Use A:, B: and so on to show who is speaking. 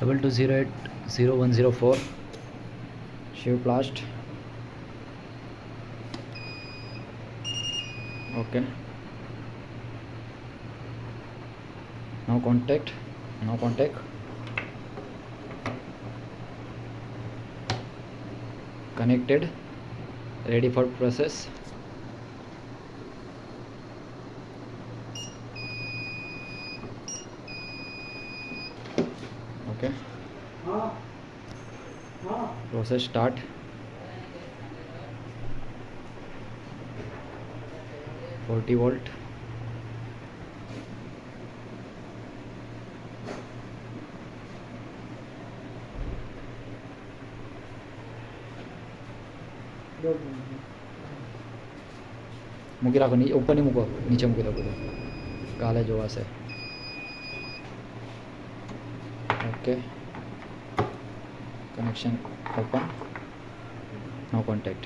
A: 22080104 Shiv Plast. Okay, now contact connected, ready for process. Okay, process start. $40. મૂકી રાખો, ઉપર નહીં મૂકો, નીચે મૂકી દો બધું, કાલે જોવાશે. ઓકે, કનેક્શન ઓપન, નો કોન્ટેક્ટ.